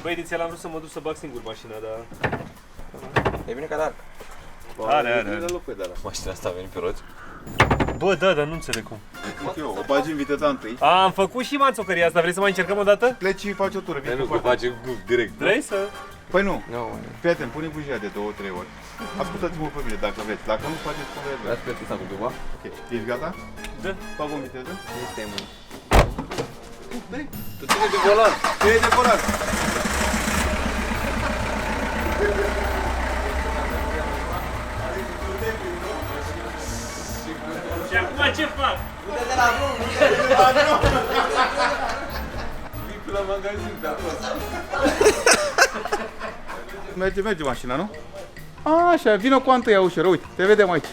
Băi, inițial am vrut să mă duc să bag singur mașina, dar... E bine că are. Are. Mașina asta a venit pe roți. Bă, da, dar nu înțeleg cum. O bagi în viteza întâi. Am făcut și manțocăria asta, vrei să mai încercăm o dată? Pleci și faci o tură. Nu, că face direct. Vrei să... Păi nu. Nu, Prieten, pune bujia de 2-3 ori. Ascultați-mă pe mine dacă vreți. Dacă nu faceți cum vreți. dați plătit cu ceva? Ok. Ești gata? Da. Bag în viteză. Este mult. Tu ține de volan. Ține de volan. Și acum ce fac? Vii la magazin de acolo. Merge mașina, nu? A, așa, vină cu întâia ușor, uite, te vedem aici.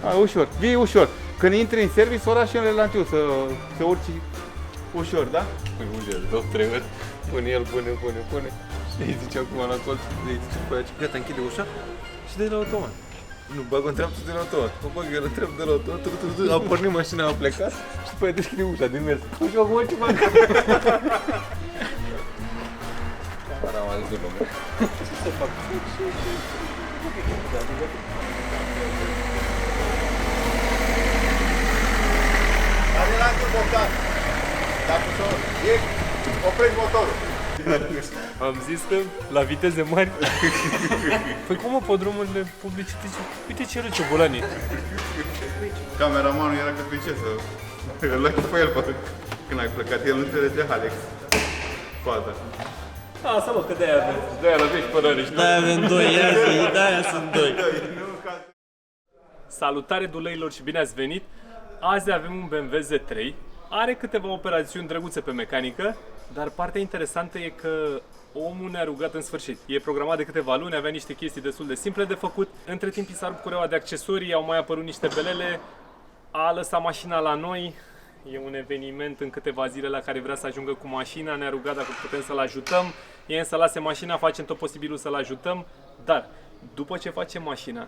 A, ușor, vii ușor. Când intri în service, orașele la întâi să urci ușor, da? Păi ușor, 2-3 ori. Pune el, pune. Și îi zice acum la colț, îi zice pe aici, gata, închide ușa și dă-i la automat. Nu, bag o treaptă de la automat. Mă bag eu la treaptă de la automat, a pornit mașina, a plecat și după aia deschide ușa din mers. Nu știu acum ce fac. Am adus de lume. Ce să fac? Are la încă Bogdan. Dacă oprești motorul. Am zis că la viteze mari... Păi cum mă, pe drumurile publice, uite ce râce bolanii. Cameramanul era către ce să... Îl lăși pe el când ai plecat. El nu înțelege Alex. Fata. Asta mă, că de-aia avem. De-aia lăsești părări. De-aia avem doi, de-aia sunt doi. Salutare duleilor și bine ați venit! Azi avem un BMW Z3. Are câteva operațiuni drăguțe pe mecanică, dar partea interesantă e că omul ne-a rugat în sfârșit. E programat de câteva luni, avea niște chestii destul de simple de făcut. Între timp i s-a rupt cureaua de accesorii, au mai apărut niște belele. A lăsat mașina la noi. E un eveniment în câteva zile la care vrea să ajungă cu mașina. Ne-a rugat dacă putem să-l ajutăm. E să lase mașina, facem tot posibilul să-l ajutăm. Dar după ce facem mașina,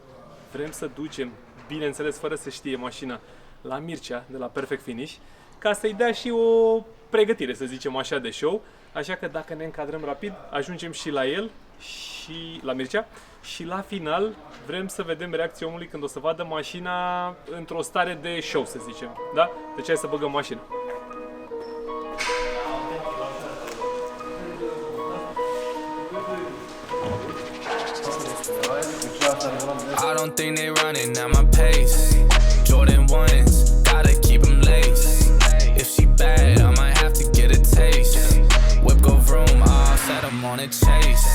vrem să ducem, bineînțeles fără să știe mașina, la Mircea de la Perfect Finish, ca să-i dea și o pregătire, să zicem așa, de show. Așa că dacă ne încadrăm rapid, ajungem și la el, și la Mircea, și la final vrem să vedem reacția omului când o să vadă mașina într-o stare de show, să zicem. Da? Deci hai să băgăm mașina. I don't think they running at my pace. Jordan 1s, gotta keep them laced. If she bad, I might have to get a taste. Whip go vroom, all set, I'm on a chase.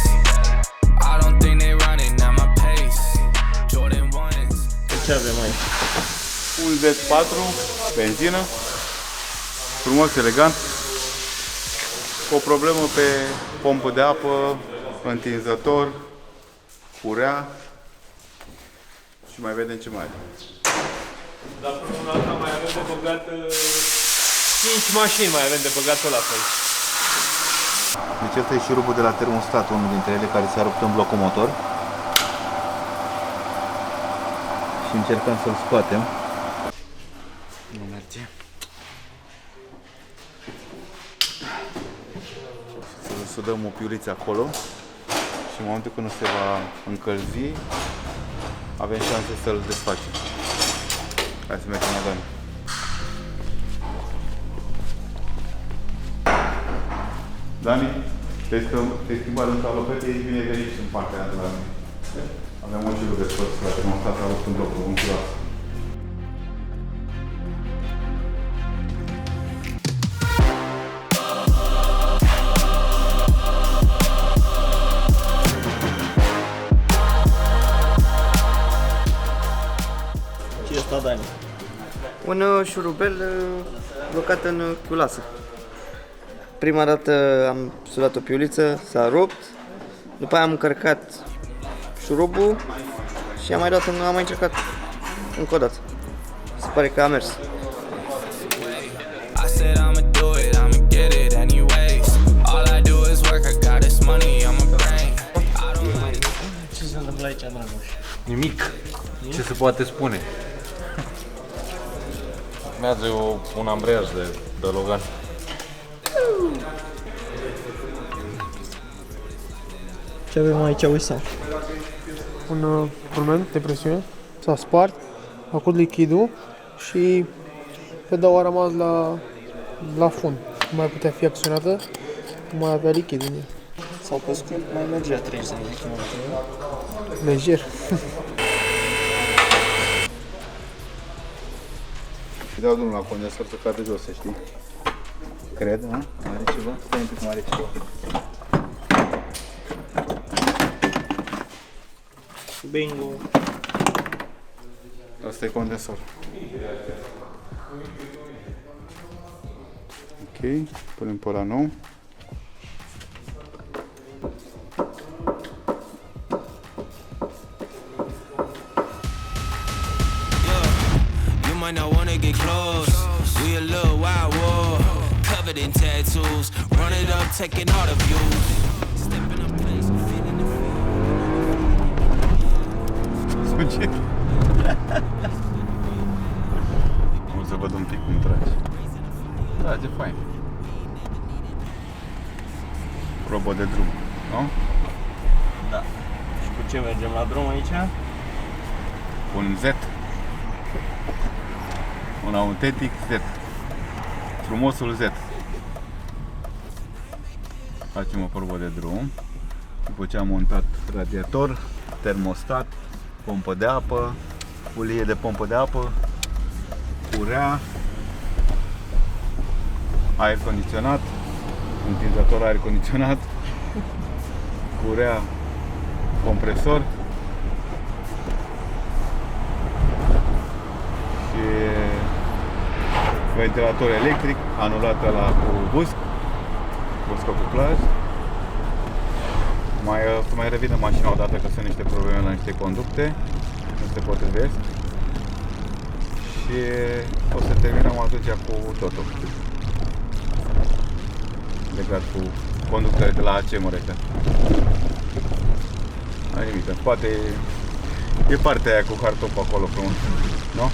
I don't think they running at my pace. Jordan 1s. Ce avem aici? Un Z4, benzină, frumos, elegant, o problemă pe pompă de apă, întinzător, curea și mai vedem ce mai are. Dar până una alta mai avem de băgat 5 mașini mai avem de băgat ăla pe aici. Deci ăsta e șurubul de la termostat, unul dintre ele care s-a rupt în blocul motor. Și încercăm să-l scoatem. Nu merge. Să dăm o piuliță acolo și în momentul când se va încălzi, avem șanse să-l desfacem. Hai să mergem la Dani. Dani, te-ai schimbat în salopete, ești binevenit și în partea aia de la mine. Avem o șurub de scos la termostat, a avut în blocul, un curat. Ce e asta, Dani? Un șurubel blocat în culasă. Prima dată am sudat o piuliță, s-a rupt, după aia am încărcat șurubul și am mai încercat încă o dată. Se pare că a mers. I said I'ma do it, I'ma get it anyways. All I do is work, I got this money on my brain. I don't like Ce se întâmplă aici, Dragoș? Nimic. Ce se poate spune? Urmează un ambreiaj de Logan. Ce avem aici, Uisam? Un rulment de presiune, s-a spart, a făcut lichidul și pedaua a rămas la fund. Nu mai putea fi acționată, nu mai avea lichid în ea. Sau pe scurt, mai mergea 30 de km. Lejer. Și dau drumul la condensor să cadă jos, să știi. Cred, nu? Are ceva? Stai un pic, cum are ceva. Bingo. Asta e condensor. Ok, punem pe ăla nou. You might not wanna get close. We a little wild war, covered in tattoos. Run it up, taking all of you. Stepping up place, feeling the Suge. O să văd un pic cum trage. Trage fain. Probă de drum, nu? Da. Și cu ce mergem la drum aici? Un Z. Un autentic Z. Frumosul Z. Facem o probă de drum. După ce am montat radiator, termostat, pompă de apă, culie de pompă de apă, curea, aer condiționat, întinzător aer condiționat, curea, compresor și ventilator electric, anulat la cu buscocuplaj. Mai revine mașina odată că sunt niște probleme la niște conducte, nu se potrivesc. Și o să terminăm atunci cu totul. Legat cu conductele de la AC Mureșa. Ai nimic, în spate e partea aia cu hartop acolo frumos, nu?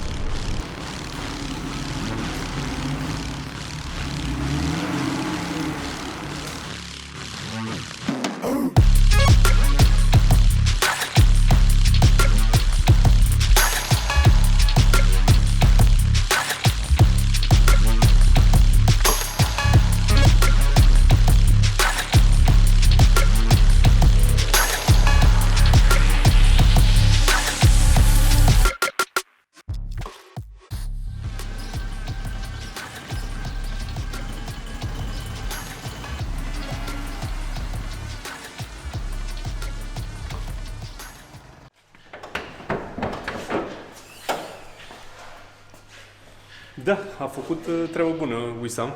Da, a făcut treabă bună Wissam.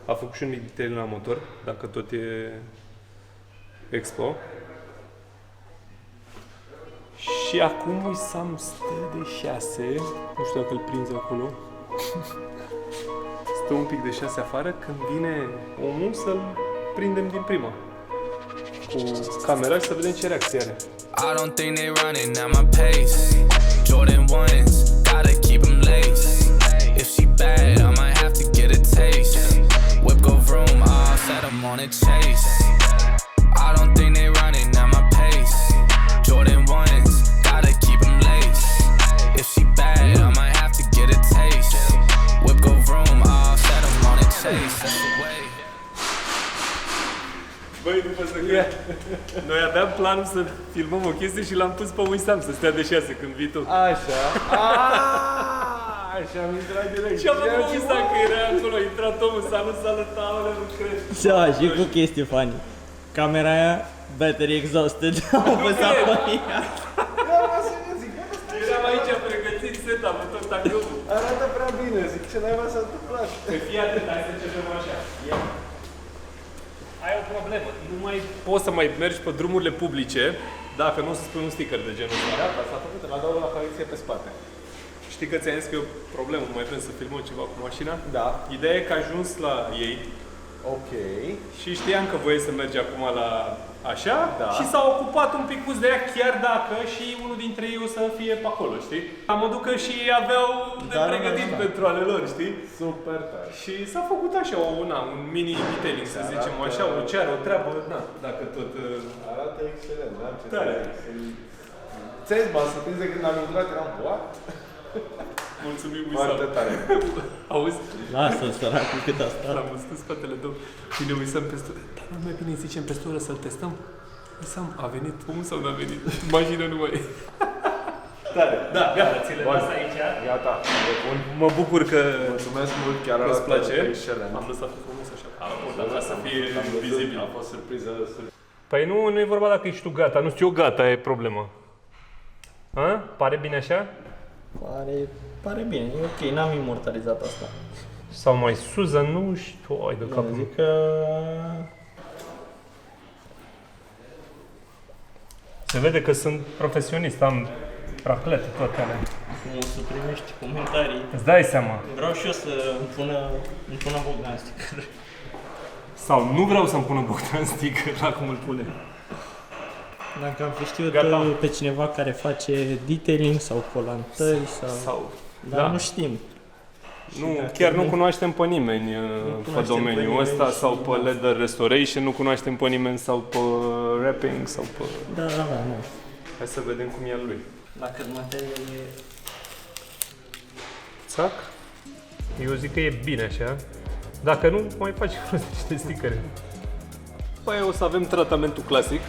A făcut și un detailing la motor, dacă tot e Expo. Și acum Wissam stă de 6, nu știu dacă îl prinzi acolo. Stă un pic de 6 afară, când vine omul să-l prindem din prima. Cu camera și să vedem ce reacție are. I don't think they running at my pace. Jordan 1s, gotta keep them laced. If she bad, I might have to get a taste. Whip go vroom, all set, I'm on a chase. I don't think they running at my pace. Jordan 1s, gotta keep them laced. If she bad, I might have to get a taste. Whip go vroom, all set, I'm on a chase. That's the way. Băi, nu pot să cred. Noi aveam planul să filmăm o chestie și l-am pus pe Wissam să stea de 6 când vii tu. Așa. Și am intrat direct. Și am făcut Wissam că era acolo, a intrat omul, saluta, nu cred. Da, și cu chestii funny. Camera aia, battery exhausted, am apăsat pe ea. Eram aici pregătit setup-ul, tot tacheul. Arată prea bine, zic, ce naiba s-a întâmplat. Păi fii atent, hai să începem așa. Ai o problemă, nu mai poți să mai mergi pe drumurile publice dacă nu o să spui un sticker de genul ăsta. Gata, s-a făcut, îl adaug la colecție pe spate. Știi că ți-am zis că e o problemă, nu mai vrem să filmăm ceva cu mașina? Da. Ideea e că ai ajuns la ei Ok. și știam că voie să mergi acum la așa Da. și s-a ocupat un picuț de ea chiar dacă și unul dintre ei o să fie pe acolo, știi? Am adus că și ei aveau de pregătit pentru ale lor, știi? Super tare. Și s-a făcut așa un mini detailing, să zicem așa, o ceară, o treabă, na, dacă tot... Arată excelent, da? Ce Tare. Ți-ai zis, să prins de când am intrat, eram what? Mulțumim, Foarte Wisam. tare. Auzi? Lasă-l săracul cât a stat. L-am văzut în spatele două. Și ne Wisam peste oră. Dar nu mai bine zicem peste oră să-l testăm? Wisam, a venit omul sau n-a venit? Mașină nu mai e. Tare. Da, gata, ți-le las aici. Gata, e bun. Mă bucur că Mulțumesc mult, chiar îți arată place. excelent. Am lăsat frumos așa. Dar vrea să fie vizibil. A fost surpriză. Păi nu e vorba dacă ești tu gata. Nu știu, eu gata, e problema. A? Pare bine așa? Pare bine, e ok, n-am imortalizat asta. Sau mai sus, dar nu știu, ai de Eu capul. zic că... Se vede că sunt profesionist, am raclete, toate alea. Cum o să primești comentarii. Îți dai seama. Vreau și eu să îmi pună Bogdan sticker. Sau nu vreau să-mi pună Bogdan sticker la cum îl pune. Dacă am fi știut Gata. pe cineva care face detailing sau colantări sau... Dar da. nu știm. Nu, dacă chiar nu nu- cunoaștem pe nimeni pe cunoaștem pe domeniul nimeni ăsta și sau pe da. leather restoration, nu cunoaștem pe nimeni sau pe rapping sau pe... Da, nu. Hai să vedem cum e al lui. Dacă materialul e... Țac. Eu zic că e bine așa. Dacă nu, mai faci rost niște stickere. Păi o să avem tratamentul clasic.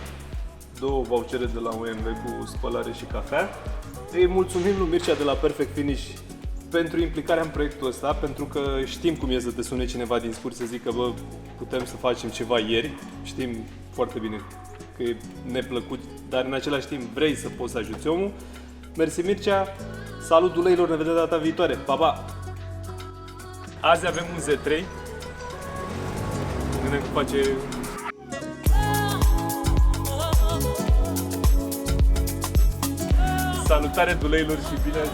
2 vouchere de la OMV cu spălare și cafea. Îi mulțumim lui Mircea de la Perfect Finish pentru implicarea în proiectul ăsta, pentru că știm cum e să te sune cineva din scurt să zică bă, putem să facem ceva ieri. Știm foarte bine că e neplăcut, dar în același timp vrei să poți să ajuți omul. Mersi Mircea, salut duleilor, ne vedem data viitoare, pa, pa! Azi avem un Z3. Ne face... Salutare duleilor și bine ați